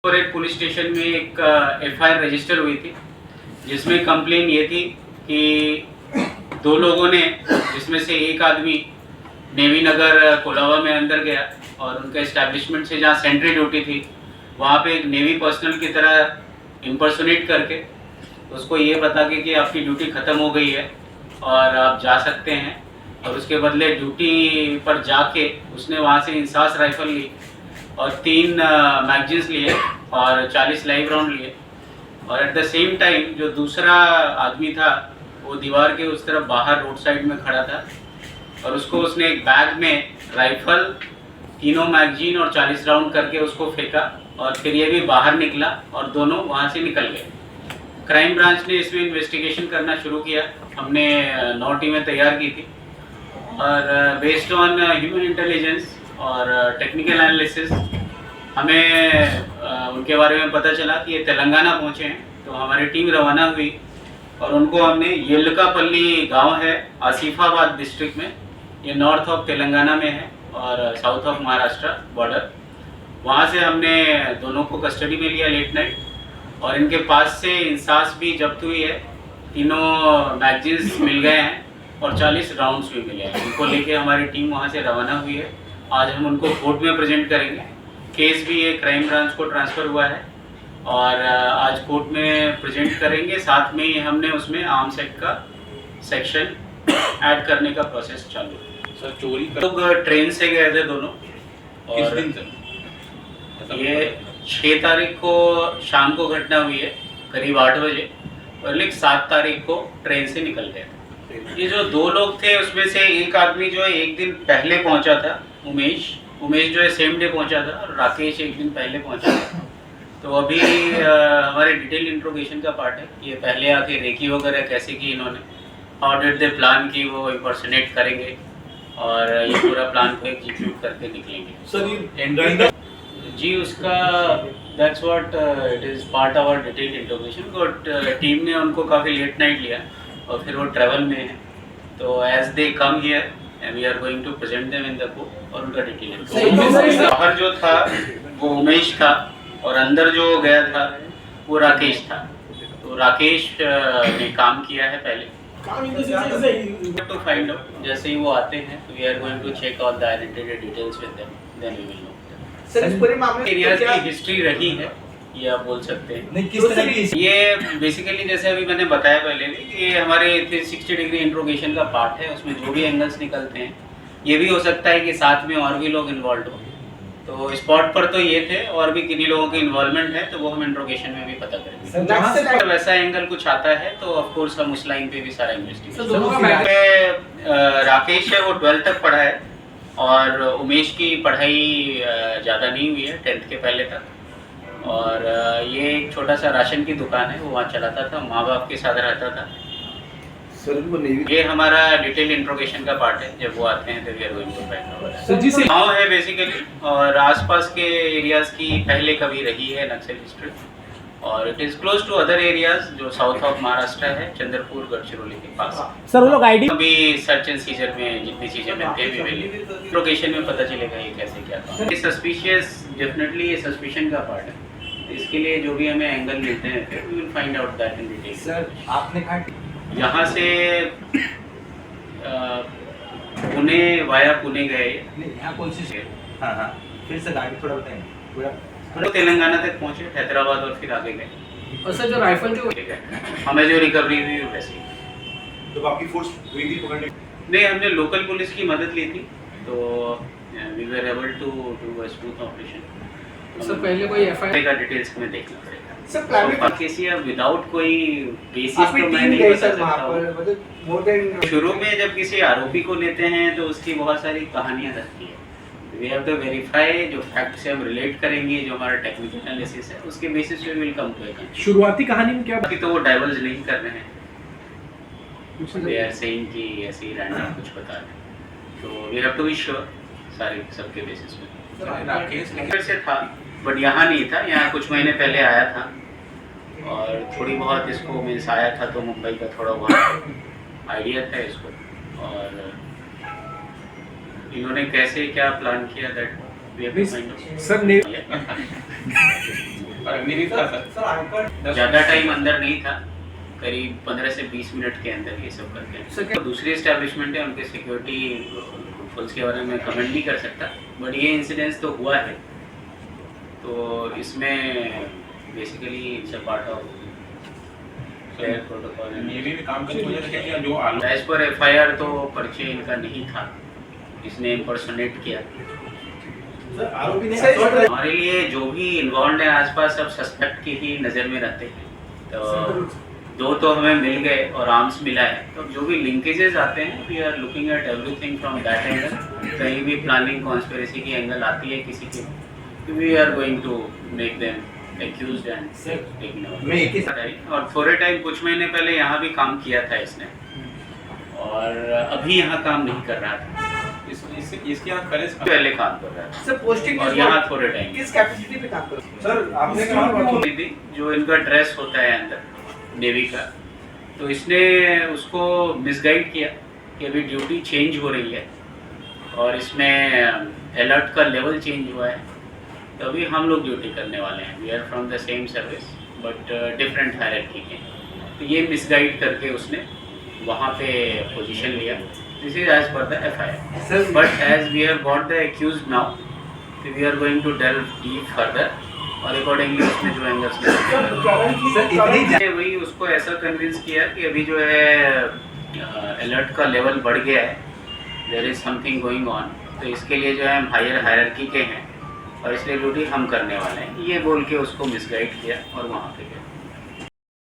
और एक police station में एक एफआईआर रजिस्टर हुई थी जिसमें कंप्लेन ये थी कि दो लोगों ने, जिसमें से एक आदमी नेवी नगर कोलावा में अंदर गया और उनका इस्टेब्लिशमेंट से जहाँ सेंट्री ड्यूटी थी वहाँ पे एक नेवी पर्सनल की तरह इम्पर्सोनेट करके उसको ये बता के कि आपकी ड्यूटी ख़त्म हो गई है और आप जा सकते हैं, और उसके बदले ड्यूटी पर जाके उसने वहाँ से इंसास राइफल ली और 3 मैगजीन्स लिए और 40 लाइव राउंड लिए। और एट द सेम टाइम जो दूसरा आदमी था वो दीवार के उस तरफ बाहर रोड साइड में खड़ा था और उसको उसने एक बैग में राइफल, 3 मैगजीन और 40 राउंड करके उसको फेंका और फिर ये भी बाहर निकला और दोनों वहाँ से निकल गए। क्राइम ब्रांच ने इसमें इन्वेस्टिगेशन करना शुरू किया। हमने 9 टीमें तैयार की थी और बेस्ड ऑन ह्यूमन इंटेलिजेंस और टेक्निकल एनालिसिस हमें उनके बारे में पता चला कि ये तेलंगाना पहुँचे हैं। तो हमारी टीम रवाना हुई और उनको हमने येलकापल्ली गांव है आसिफाबाद डिस्ट्रिक्ट में, ये नॉर्थ ऑफ तेलंगाना में है और साउथ ऑफ महाराष्ट्र बॉर्डर, वहाँ से हमने दोनों को कस्टडी में लिया लेट नाइट और इनके पास से इंसास भी जब्त हुई है, 3 मैगजीन्स मिल गए हैं और 40 राउंड्स भी मिले हैं। इनको लेके हमारी टीम वहाँ से रवाना हुई है। आज हम उनको कोर्ट में प्रेजेंट करेंगे। केस भी ये क्राइम ब्रांच को ट्रांसफ़र हुआ है और आज कोर्ट में प्रेजेंट करेंगे। साथ में ही हमने उसमें आर्म्स एक्ट का सेक्शन ऐड करने का प्रोसेस चालू है। सर चोरी लोग ट्रेन से गए थे दोनों किस और दिन सर? ये 6 तारीख को शाम को घटना हुई है करीब 8 बजे और लेकिन 7 तारीख को ट्रेन से निकल गए थे। ये जो 2 लोग थे उसमें से एक आदमी जो है एक दिन पहले पहुंचा था, उमेश जो है सेम डे पहुंचा था और राकेश एक दिन पहले पहुंचा था। तो अभी हमारे डिटेल इंट्रोगेशन का पार्ट है। ये पहले आके रेकी वगैरह कैसे की इन्होंने, हाउ डिड दे प्लान की वो इम्पर्सनेट करेंगे और ये पूरा प्लान को एग्जीक्यूट करके निकलेंगे। सर जी उसका that's what it is part of our detail interrogation. But team ने उनको काफ़ी लेट नाइट लिया और फिर वो ट्रैवल में है, तो as they come here we are going to present them in the court और उनका डिटेल इंट्रोगेशन। बाहर जो था वो उमेश था और अंदर जो गया था वो राकेश था। तो राकेश ने काम किया है पहले टू फाइंड आउट। जैसे ही वो आते हैं तो we are going to check all the identity details with them, then we will know. Sir इस पूरे मामले एरियाज की हिस्ट्री रही है ये आप बोल सकते हैं। नहीं किस तरह की ये बेसिकली जैसे अभी मैंने बताया पहले भी कि ये हमारे 360 डिग्री इंट्रोगेशन का पार्ट है। उसमें जो भी एंगल्स निकलते हैं, ये भी हो सकता है कि साथ में और भी लोग इन्वॉल्व हो। तो स्पॉट पर तो ये थे और भी किन्हीं लोगों की इन्वॉल्वमेंट है तो वो हम इंट्रोगेशन में भी पता करेंगे। तो वैसा एंगल कुछ आता है तो ऑफ कोर्स हम उस लाइन पे भी सारा इन्वेस्टिगेशन। राकेश है वो 12th तक पढ़ा है और उमेश की पढ़ाई ज़्यादा नहीं हुई है, 10th के पहले तक। और ये एक छोटा सा राशन की दुकान है, वो वहाँ चलाता था, माँ बाप के साथ रहता था। सर वो नेवी ये हमारा डिटेल इंट्रोगेशन का पार्ट है। जब वो आते हैं तो we are going to find out. Sir ji से गाँव है बेसिकली और आसपास के एरियाज की पहले कभी रही है नक्सल हिस्ट्री और it is close to other areas जो साउथ ऑफ महाराष्ट्र है, चंद्रपुर गढ़चिरौली के पास। सर वो लोग आईडी अभी सर्च एंड सीजर में जितनी चीज़ें मिलती है भी लोकेशन में पता चलेगा ये कैसे क्या था। ये सस्पिशियस, डेफिनेटली ये सस्पिशन का पार्ट है। इसके लिए जो भी हमें एंगल मिलते हैं फिर we will find out that in detail. Sir आपने कहा यहाँ से पुणे वाया पुणे गए, यहाँ कौन सी हाँ हाँ फिर से गाड़ी थोड़ा बताएं पूरा तेलंगाना तक पहुँचे, हैदराबाद और फिर आगे गए। और सर जो राइफल थे हमें जो रिकवरी हुई वैसे तो आपकी फोर्स हुई थी पकड़ने? नहीं, हमने लोकल पुलिस की मदद ली थी तो we were able to do a smooth operation. Sir पहले कोई एफआईआर का डिटेल्स हमें देखना पड़ेगा। सर प्राइवेट केसी विदाउट कोई बेसिस आपकी तो मैं टीम नहीं गई बता सर वहाँ सकता पर हूँ। मतलब मोर देन शुरू में जब किसी आरोपी को लेते हैं तो उसकी बहुत सारी कहानियाँ रहती है। वी हैव टू वेरीफाई, जो फैक्ट से हम रिलेट करेंगे, जो हमारा टेक्निकल एनालिसिस है उसके बेसिस पे विल कम टू ए। शुरुआती कहानी में क्या बाकी तो वो डाइवर्ज नहीं कर रहे हैं, दे आर सेइंग कि ऐसे ही रैंडम कुछ बता रहे हैं। तो we have to be sure सारे सबके बेसिस पे। राकेश फिर से था बट यहाँ नहीं था, यहाँ कुछ महीने पहले आया था और थोड़ी बहुत इसको मीन्स आया था तो मुंबई का थोड़ा बहुत आइडिया था इसको। और इन्होंने कैसे क्या प्लान किया that we have to find out. Sir Agniveer था सर। सर आंकड़ ज़्यादा टाइम अंदर नहीं था, करीब 15 से 20 मिनट के अंदर ये सब करके। Second- तो दूसरी इस्टेब्लिशमेंट है, उनके सिक्योरिटी फुल्स के बारे में कमेंट नहीं कर सकता, बट ये इंसिडेंस तो हुआ है। तो इसमें basically it's a part of fair protocol. Navy में काम करने की वजह से क्या जो आलू एज पर एफआईआर तो परिचय इनका नहीं था, इसने इम्पर्सोनेट किया। सर आरोपी ने हमारे लिए जो भी इन्वॉल्व है आसपास सब सस्पेक्ट की ही नज़र में रहते हैं। तो दो तो हमें मिल गए और आर्म्स मिला है, तो जो भी लिंकेजेस आते हैं we are looking at everything from that angle. कहीं भी प्लानिंग कॉन्स्पिरेसी की एंगल आती है किसी की, we are going to make them accused एंड मैं एक ही और थोड़े टाइम कुछ महीने पहले यहाँ भी काम किया था इसने, और अभी यहाँ काम नहीं कर रहा था, इसके यहाँ पहले पहले काम कर रहा था सर पोस्टिंग और यहाँ थोड़े टाइम किस कैपेसिटी पे काम करो? सर आपने कहा थी जो इनका ड्रेस होता है अंदर नेवी का, तो इसने उसको मिसगाइड किया कि अभी ड्यूटी चेंज हो रही है और इसमें अलर्ट का लेवल चेंज हुआ है, तो अभी हम लोग ड्यूटी करने वाले हैं। We are from the same service but different hierarchy के। तो ये मिसगाइड करके उसने वहाँ पे पोजीशन लिया। This is as per the FIR, but as we have got the accused now, we are going to delve deep further और accordingly उसमें जो एंगल्स सर इतनी वही उसको ऐसा कन्विंस किया कि अभी जो है अलर्ट का लेवल बढ़ गया है, there is something going on, तो इसके लिए जो है हम हायर हायरार्की के हैं और इसलिए ड्यूटी हम करने वाले हैं, ये बोल के उसको मिसगाइड किया और वहाँ पे गया।